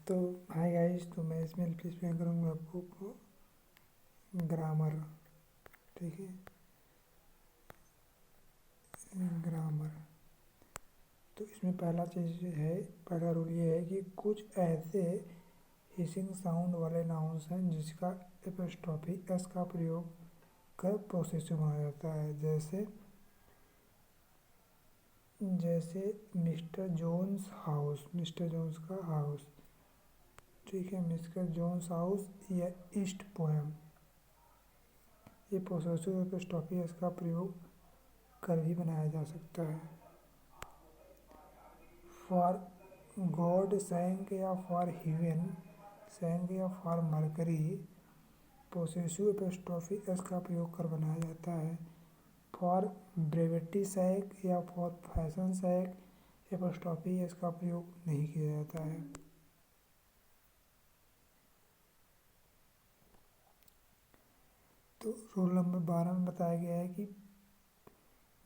तो hi guys, तो मैं इसमें एक्सप्लेन करूँगा आपको ग्रामर। ठीक है, ग्रामर। तो इसमें पहला रूल ये है कि कुछ ऐसे हिसिंग साउंड वाले नाउन्स हैं जिसका एपोस्ट्रोफी एस का प्रयोग कर पोसेसिव बनाया जाता है। जैसे mister Jones house, mister Jones का हाउस। ठीक है, मिस्टर जोन्स हाउस या ईस्ट पोएम, ये पोसेसिव एपोस्ट्रोफी एस का प्रयोग कर भी बनाया जा सकता है। फॉर गॉड सैंक या फॉर हेवन सैंक या for Mercury, possessive apostrophe S का प्रयोग कर बनाया जाता है। फॉर ब्रेविटी सैक या for fashion sake apostrophe S का प्रयोग नहीं किया जाता है। तो रूल नंबर 12 में बताया गया है कि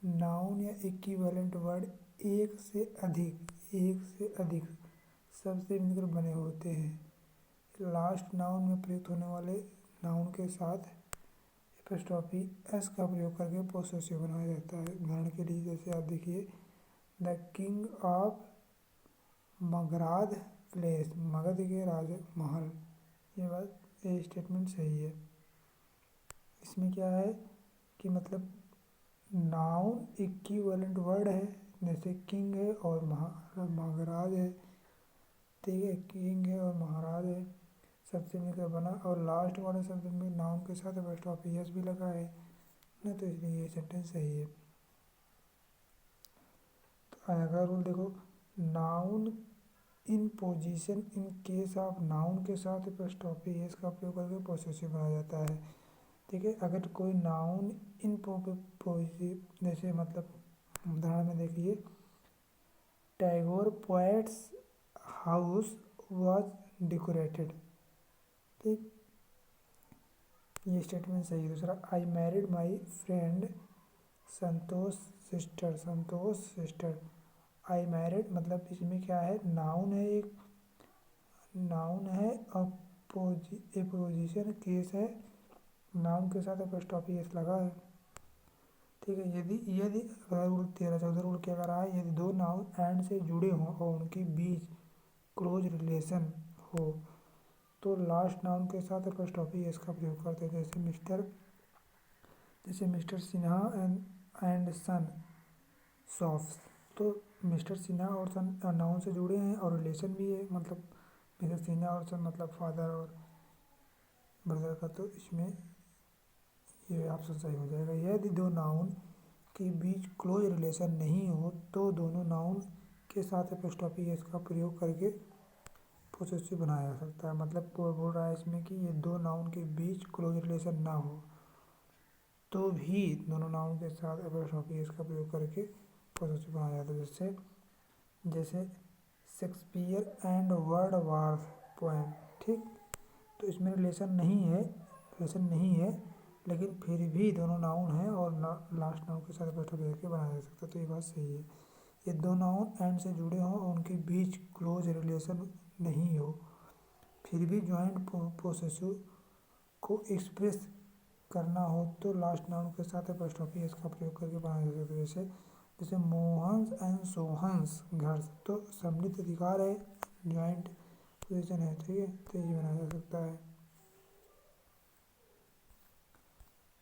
नाउन या इक्विवेलेंट वर्ड एक से अधिक शब्द से मिलकर बने होते हैं। लास्ट नाउन में प्रयुक्त होने वाले नाउन के साथ एपोस्ट्रोफी एस का प्रयोग करके पोसेसिव बनाया जाता है। उदाहरण के लिए जैसे आप देखिए, the king of Magadh palace, Magadh के राजा महल। ये स्टेटमेंट सही है। इसमें क्या है कि मतलब नाउन इक्विवेलेंट वर्ड है, जैसे किंग है और महाराज है। ठीक है, किंग है और महाराज है, सबसे मिलकर बना, और लास्ट वाले शब्द में नाउन के साथ एपोस्ट्रोफी एस भी लगा है ना, तो इसलिए ये सेंटेंस सही है। तो अगला रूल देखो, noun in position in case of, noun के साथ एपोस्ट्रोफी एस का प्रयोग करके पोसेसिव बनाया जाता है। ठीक है, अगर कोई नाउन इन पोजिटिव, जैसे मतलब उदाहरण में देखिए, Tagore poets house was decorated. ठीक, ये स्टेटमेंट सही है। दूसरा, I married my friend Santosh sister. I married मतलब इसमें क्या है, नाउन है, एक नाउन है, अपोजिशन केस है, नाउन के साथ एपोस्ट्रोफी एस लगा है। ठीक है, यदि यदि रूल 13-14 रूल क्या कर रहा है, यदि दो नाउन एंड से जुड़े हों और उनके बीच क्लोज रिलेशन हो तो लास्ट नाउन के साथ एपोस्ट्रोफी एस का प्रयोग करते हैं। जैसे mister Sinha and son soft. तो मिस्टर सिन्हा और सन नाउन से जुड़े हैं और रिलेशन भी है, मतलब मिस्टर सिन्हा और सन मतलब फादर और ब्रदर का, तो इसमें ये ऑप्शन सही हो जाएगा। यदि दो नाउन के बीच क्लोज रिलेशन नहीं हो तो दोनों नाउन के साथ एपोस्ट्रोफी एस का प्रयोग करके पोसेसिव बनाया जा सकता है। मतलब बोल रहा है इसमें कि ये दो नाउन के बीच क्लोज रिलेशन ना हो तो भी दोनों नाउन के साथ एपोस्ट्रोफी एस का प्रयोग करके पोसेसिव बनाया जाता है। जैसे शेक्सपियर एंड वर्डवर्थ पोएम। ठीक, तो इसमें रिलेशन नहीं है, लेकिन फिर भी दोनों नाउन है और लास्ट नाउन के साथ एपोस्ट्रोफी करके बनाया जा सकता है, तो ये बात सही है। ये दो नाउन एंड से जुड़े हों और उनके बीच क्लोज रिलेशन नहीं हो, फिर भी जॉइंट पोसेसिव को एक्सप्रेस करना हो तो लास्ट नाउन के साथ एपोस्ट्रोफी एस का प्रयोग करके बनाया जा सकता है। जैसे मोहन्स एंड सोहन्स घर, तो सम्मिलित अधिकार है, जॉइंट पोजीशन है। ठीक है, तो ये बनाया जा सकता है।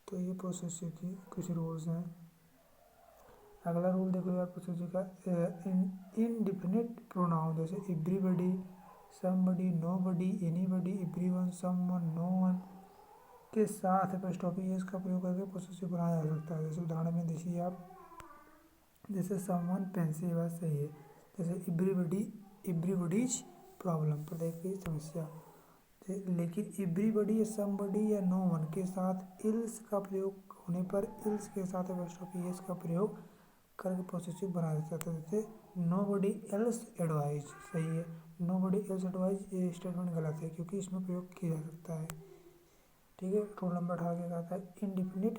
तो ये पोसेसिव की कुछ रूल्स हैं। अगला रूल देखो यार पोसेसिव का, इनडिफिनिट प्रोनाउन, जैसे everybody, somebody, nobody, anybody, everyone, someone, known के साथ एपोस्ट्रोफी एस का प्रयोग करके पोसेसिव बनाया जा सकता है। जैसे उदाहरण में देखिए आप, जैसे समवन पेंसिल, बात सही है। जैसे एवरीबडीज प्रॉब्लम, प्रत्येक की समस्या। लेकिन एवरीबडी या समबडी या नो वन के साथ इल्स का प्रयोग होने पर इल्स के साथ एपोस्ट्रोफी एस का प्रयोग करके पोसेसिव बनाया जा सकता है। जैसे नोबडी एल्स एडवाइज, सही है। नोबडी एल्स एडवाइज, ये स्टेटमेंट गलत है क्योंकि इसमें प्रयोग किया जा सकता है। ठीक है, रूल नंबर 18 क्या कहता है, इनडिफिनिट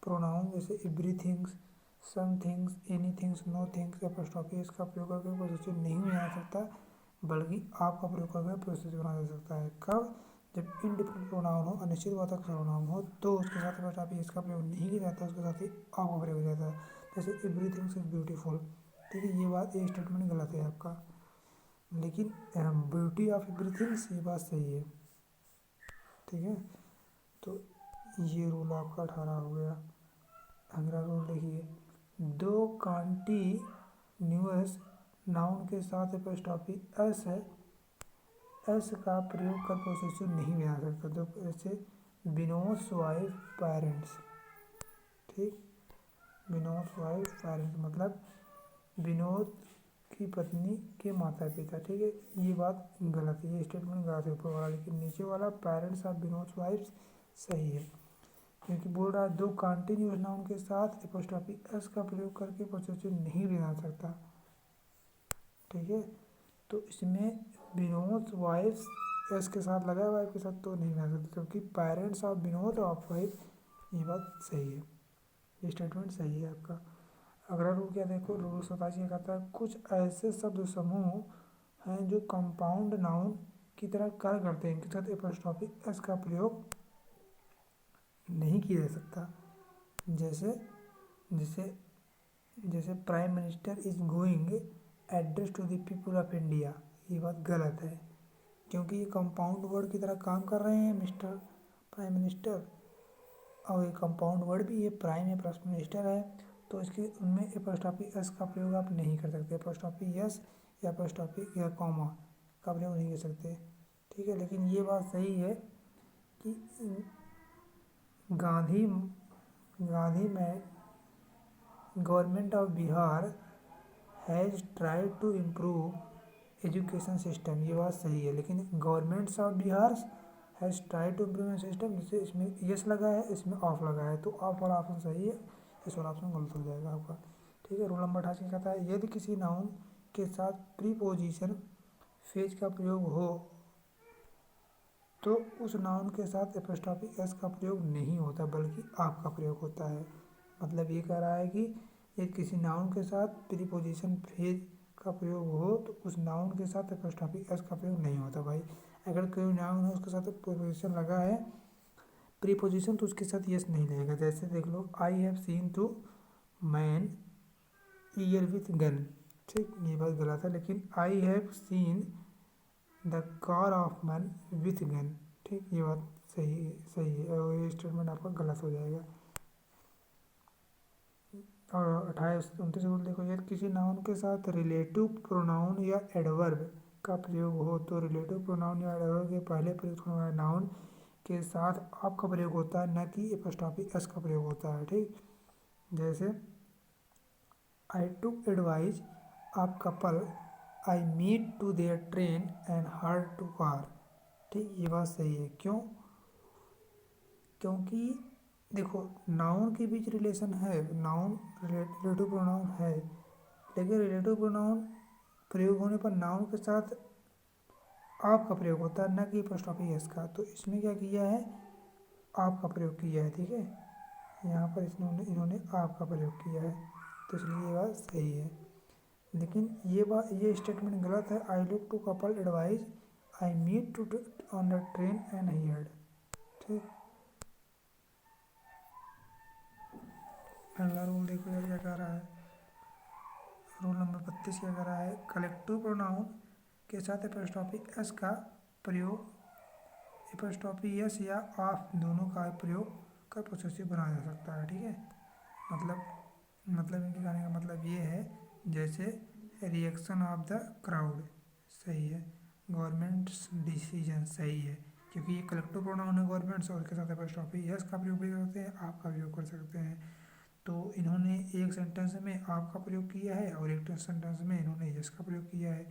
प्रोनाउन, जैसे everything's, something's, anything's, nothing's apostrophe S का प्रयोग करके पोसेसिव नहीं बना सकता। बल्कि आप का प्रयोग करके प्रोसेसिव बनाया जा सकता है। कब? जब इनडिफिनिट प्रोनाउन हो, अनिश्चित वाचक सर्वनाम हो, तो उसके साथ अपॉस्ट्रोफी एस का प्रयोग नहीं किया जाता, उसके साथ ही आप का प्रयोग हो जाता है। जैसे एवरीथिंग इज ब्यूटीफुल, ठीक है, ये बात, ये स्टेटमेंट गलत है आपका, लेकिन ब्यूटी ऑफ एवरीथिंग्स ये बात सही है, ठीक है। तो ये रूल आपका 18 हो गया। अगला रूल देखिए, दो कॉन्टिन्यूअस नाउन के साथ एपॉस्ट्रोफी एस का प्रयोग कर पोसेसिव नहीं बना सकता। तो जैसे विनोद्स वाइफ पेरेंट्स, ठीक, विनोद्स वाइफ पेरेंट्स मतलब विनोद की पत्नी के माता पिता, ठीक है, ये बात गलत है, ये स्टेटमेंट गलत है ऊपर वाला, लेकिन नीचे वाला पेरेंट्स ऑफ विनोद्स वाइफ सही है, क्योंकि बोल रहा है दो कॉन्टिन्यूअस नाउन के साथ एपॉस्ट्रोफी एस का प्रयोग करके पोसेसिव नहीं बना सकता, ठीक है। तो इसमें विनोद वाइफ एस के साथ लगा है, वाइफ के साथ तो नहीं बना सकते, क्योंकि parents of Vinod of wife, ये बात सही है, ये स्टेटमेंट सही है आपका। अगला रूल क्या देखो, रूल 27 क्या कहता है, कुछ ऐसे शब्द समूह हैं जो कंपाउंड नाउन की तरह कार्य करते हैं, इनके साथ एपॉस्ट्रोफी एस का प्रयोग नहीं किया जा सकता। जैसे जैसे जैसे prime minister is going address to the people of India, ये बात गलत है, क्योंकि ये कंपाउंड वर्ड की तरह काम कर रहे हैं मिस्टर प्राइम मिनिस्टर, और ये कंपाउंड वर्ड भी, ये प्राइम है प्लस मिनिस्टर है, तो इसके उनमें एपॉस्ट्रोफी एस का प्रयोग आप नहीं कर सकते, एपॉस्ट्रोफी एस या एपॉस्ट्रोफी या कॉमा का प्रयोग नहीं कर सकते, ठीक है। लेकिन ये बात सही है कि गांधी गांधी में government of Bihar has tried to improve education system, ये बात सही है, लेकिन governments of Bihar has tried to improve system, जिससे इसमें यस लगा है, इसमें ऑफ लगा है, तो ऑफ वाला ऑप्शन सही है, इस वाला ऑप्शन गलत हो जाएगा आपका, ठीक है। रूल नंबर 28 कहता है, यदि किसी नाउन के साथ प्रीपोजिशन फेज का प्रयोग हो तो उस नाउन के साथ एपॉस्ट्रोफी एस का प्रयोग नहीं होता, बल्कि आप का प्रयोग होता है। मतलब ये कह रहा है कि यदि किसी नाउन के साथ प्रीपोजिशन फेज का प्रयोग हो तो उस नाउन के साथ एपॉस्ट्रोफी एस का प्रयोग नहीं होता भाई। अगर कोई नाउन है उसके साथ प्रीपोजिशन लगा है, प्रीपोजिशन, तो उसके साथ यस नहीं लगेगा। जैसे देख लो, I have seen two man year with gun, ठीक, ये बात गलत है, लेकिन I have seen the car of man with gun, ठीक, ये बात सही है, और ये स्टेटमेंट आपका गलत हो जाएगा। और 28-29 रूल देखो, यदि किसी नाउन के साथ रिलेटिव प्रोनाउन या एडवर्ब का प्रयोग हो तो रिलेटिव प्रोनाउन या एडवर्ब के पहले प्रयुक्त होने वाले नाउन के साथ आप का प्रयोग होता है, न कि एपॉस्ट्रोफी एस का प्रयोग होता है, ठीक। जैसे I took advise of couple I meet to their train and her to car, ठीक, ये बात सही है। क्यों? क्योंकि देखो, नाउन के बीच रिलेशन है, नाउन रिलेटिव प्रोनाउन है, लेकिन रिलेटिव प्रोनाउन प्रयोग होने पर नाउन के साथ आप का प्रयोग होता है, न कि एपॉस्ट्रोफी एस का। तो इसमें क्या किया है, आप का प्रयोग किया है, ठीक है, यहाँ पर इन्होंने आप का प्रयोग किया है, तो इसलिए ये बात सही है। लेकिन ये स्टेटमेंट गलत है, I look to couple advise I meet to on the train and heard, ठीक। अगला रूल देखो यार क्या कह रहा है, रूल नंबर 32 क्या कह रहा है, कलेक्टिव प्रोनाउन के साथ एपॉस्ट्रोफी एस का प्रयोग, एपॉस्ट्रोफी एस या ऑफ दोनों का प्रयोग कर पोसेसिव बनाया जा सकता है, ठीक है। मतलब इनके कहने का मतलब ये है, जैसे रिएक्शन ऑफ द क्राउड सही है, गवर्नमेंट्स डिसीजन सही है, क्योंकि ये कलेक्टिव प्रोनाउन है गवर्नमेंट्स, और उसके साथ एपॉस्ट्रोफी एस का प्रयोग भी कर सकते हैं, आप का प्रयोग कर सकते हैं। तो इन्होंने एक सेंटेंस में आप का प्रयोग किया है और एक सेंटेंस में इन्होंने यस का प्रयोग किया है,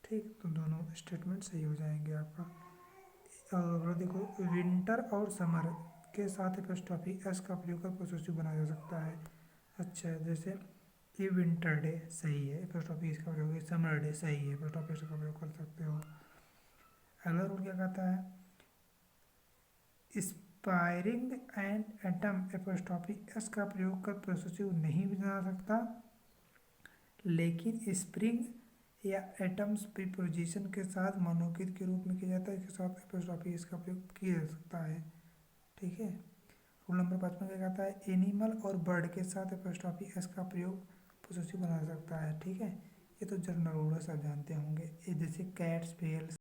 ठीक, तो दोनों स्टेटमेंट सही हो जाएंगे आपका। और देखो, विंटर और समर के साथ एपॉस्ट्रोफी एस का प्रयोग कर पोसेसिव बनाया जा सकता है। अच्छा, जैसे ये विंटर डे सही है, एपॉस्ट्रोफी एस का प्रयोग, समर डे सही है, एपॉस्ट्रोफी एस का प्रयोग कर सकते हो। अगला रूल क्या कहता है, स्पायरिंग एंड एटम एपॉस्ट्रोफी एस का प्रयोग कर पोसेसिव नहीं बना सकता, लेकिन स्प्रिंग या एटम्स प्रीपोजिशन के साथ मनोकित के रूप में किया जाता है, इसके साथ एपोस्ट्रॉफी इसका प्रयोग किया जा सकता है। ठीक है। रूल नंबर 55 क्या कहता है, एनिमल और बर्ड के साथ एपोस्ट्रॉफी एस का प्रयोग पोसेसिव बना सकता है। ठीक है, ये तो जनरल रूल है, सब जानते होंगे। ये जैसे कैट्स, बेल्स,